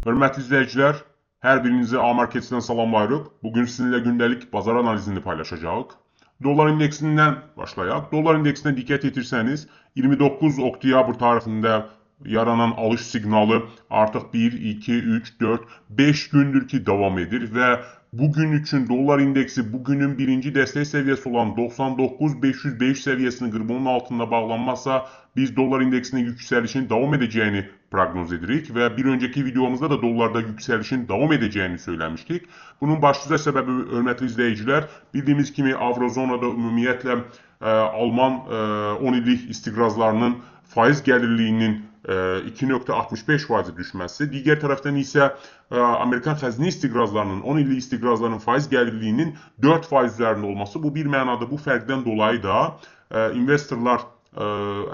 Hörmətli izləyicilər, hər birinizi A-Marketdən salamlayırıq. Bugün sizinlə gündəlik bazar analizini paylaşacağıq. Dolar indeksindən başlayaq. Dolar indeksinə diqqət etirsəniz, 29 oktyabr tarixində yaranan alış siqnalı artıq 1, 2, 3, 4, 5 gündür ki davam edir və bugün üçün dolar indeksi bugünün birinci dəstək səviyyəsi olan 99.505 səviyyəsini qırıb onun altında bağlanmazsa biz dolar indeksinin yüksəlişin davam edəcəyini proqnoz edirik və bir öncəki videomuzda da dollarda yüksəlişin davam edəcəyini söyləmişdik. Bunun başlıca səbəbi, hörmətli izləyicilər, bildiyimiz kimi Avrozonada ümumiyyətlə Alman 10 illik istiqrazlarının faiz gəlirliyinin 2.65% düşməsi, digər tərəfdən isə Amerikan xəzinə istiqrazlarının 10 illik istiqrazların faiz gəlirliyinin 4% üzərində olması, bu bir mənada bu fərqdən dolayı da investorlar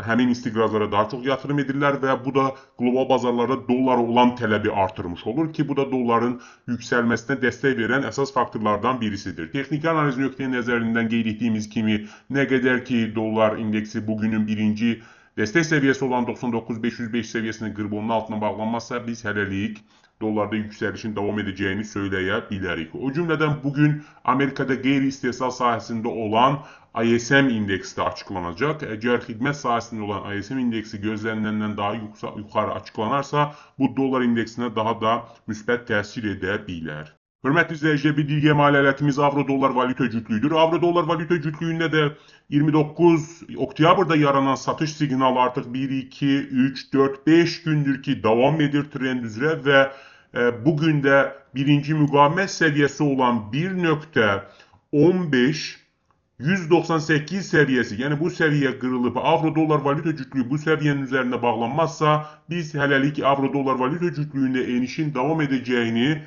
həmin istiqrazlara daha çox yatırım edirlər və bu da qlobal bazarlarda dollara olan tələbi artırmış olur ki, bu da dolların yüksəlməsinə dəstək verən əsas faktorlardan birisidir. Texniki analiz nöqteyi nəzərindən qeyd etdiyimiz kimi, nə qədər ki dollar indeksi bugünün birinci dəstək səviyyəsi olan 99.505 səviyyəsini qırıb onun altına bağlanmazsa, biz hələlik dollarda yüksəlişin davam edəcəyini söyləyə bilərik. O cümlədən bugün Amerikada qeyri-istehsal sahəsində olan ISM indeksi də açıqlanacaq. Əgər xidmət sahəsində olan ISM indeksi gözlənilenden daha yuxarı açıqlanarsa, bu dolar indeksinə daha da müsbət təsir edə bilər. Hörmətli izləyicilər, bir digər maliyyətimiz avro-dollar valyuta cütlüyüdür. Avro-dollar valyuta cütlüyündə də 29 oktyabrda yaranan satış siqnalı artıq 1, 2, 3, 4, 5 gündür ki davam edir trend üzrə və bugün də birinci müqavimət səviyyəsi olan 1.15 198 səviyyəsi, yəni bu səviyyə qırılıb, avro-dollar valyuta cütlüyü bu səviyyənin üzərində bağlanmazsa, biz hələlik avro-dollar valyuta cütlüyündə enişin davam edəcəyini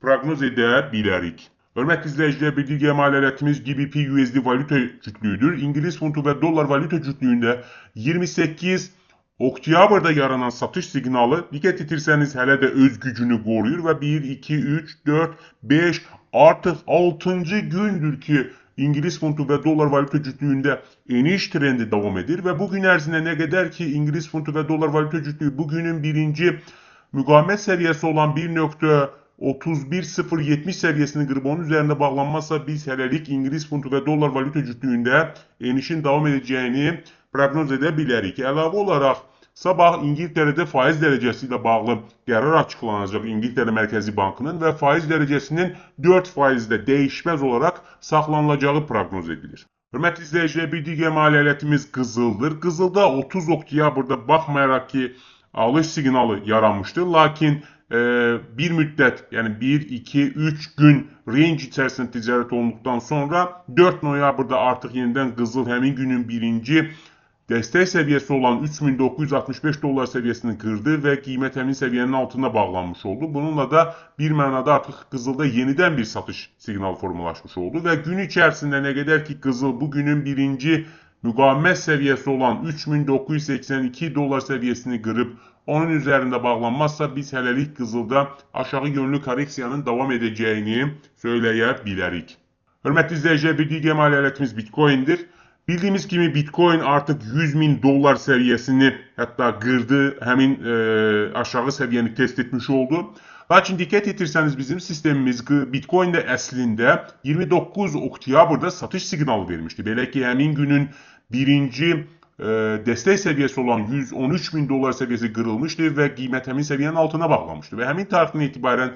proqnoz edə bilərik. Hörmətli izləyicilər, bir digər maliyyətimiz GBP-USD valyuta cütlüyüdür. İngilis funtu və dollar valyuta cütlüyündə 28 oktyabrda yaranan satış siqnalı, diqqət etirsəniz, hələ də öz gücünü qoruyur və 1, 2, 3, 4, 5, artıq 6-cı gündür ki İngilis funtu və dollar valyuta cütlüyündə eniş trendi davam edir və bugün ərzində nə qədər ki İngilis funtu və dollar valyuta cütlüyü bugünün birinci müqavimət səviyyəsi olan 1.3170 səviyyəsini qırıb onun üzərində bağlanmazsa, biz hələlik İngilis funtu və dollar valyuta cütlüyündə enişin davam edəcəyini proqnoz edə bilərik. Əlavə olaraq, sabah İngiltərədə faiz dərəcəsi ilə bağlı qərar açıqlanacaq İngiltərə Mərkəzi Bankının və faiz dərəcəsinin 4%-də dəyişməz olaraq saxlanılacağı proqnoz edilir. Hörmətli izləyicilər, bir digər maliyyətimiz qızıldır. Qızılda 30 oktyabrda baxmayaraq ki alış siqnalı yaranmışdır, lakin bir müddət, yəni 1, 2, 3 gün range içərisində ticarət olunduqdan sonra 4 noyabrda artıq yenidən qızıl həmin günün birinci dəstək səviyyəsi olan 3965 dollar səviyyəsini qırdı və qiymət həmin səviyyənin altına bağlanmış oldu. Bununla da bir mənada artıq qızılda yenidən bir satış siqnalı formalaşmış oldu və gün içərisində nə qədər ki qızıl bugünün birinci müqavimət səviyyəsi olan 3982 dollar səviyyəsini qırıb onun üzərində bağlanmazsa, biz hələlik qızılda aşağı yönlü korreksiyanın davam edəcəyini söyləyə bilərik. Hörmətli izləyicilər, bir digər maliyyətimiz Bitcoin'dir. Bildiyimiz kimi Bitcoin artıq 100.000 dollar səviyyəsini hətta qırdı, həmin aşağı səviyyəni test etmiş oldu. Lakin diqqət etirsəniz bizim sistemimiz Bitcoin də əslində 29 oktyabrda satış siqnalı vermişdi. Belə ki, həmin günün birinci dəstək səviyyəsi olan 113.000 dollar səviyyəsi qırılmışdı və qiymət həmin səviyyənin altına bağlamışdı. Və həmin tarixdən etibarən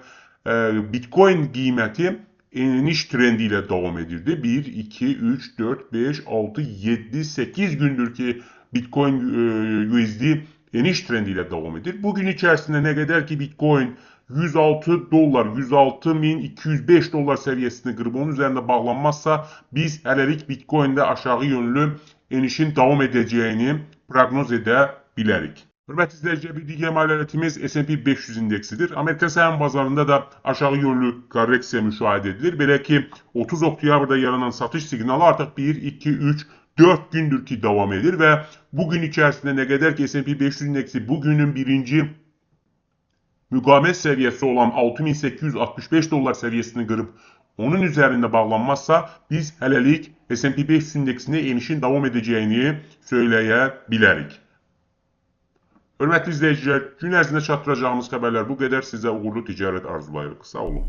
Bitcoin qiyməti eniş trendi ilə davam edirdi. 1, 2, 3, 4, 5, 6, 7, 8 gündür ki Bitcoin USD eniş trendi ilə davam edir. Bugün içərisində nə qədər ki Bitcoin 106 dollar, 106.205 dollar səviyyəsini qırıb onun üzərində bağlanmazsa, biz hələlik Bitcoin'də aşağı yönlü enişin davam edəcəyini proqnoz edə bilərik. Hörmətli izləyicilər, bir digər maliyyətimiz S&P 500 indeksidir. Amerika səhəm bazarında da aşağı yönlü korreksiya müşahidə edilir. Belə ki, 30 oktyabrda yaranan satış siqnalı artıq 1, 2, 3, 4 gündür ki davam edir və bugün içərisində nə qədər ki S&P 500 indeksi bugünün birinci müqavimət səviyyəsi olan 6865 dollar səviyyəsini qırıb onun üzərində bağlanmazsa, biz hələlik S&P 500 indeksində enişin davam edəcəyini söyləyə bilərik. Hörmətli izləyicilər, gün ərzində çatdıracağımız xəbərlər bu qədər. Sizə uğurlu ticarət arzulayırıq. Sağ olun.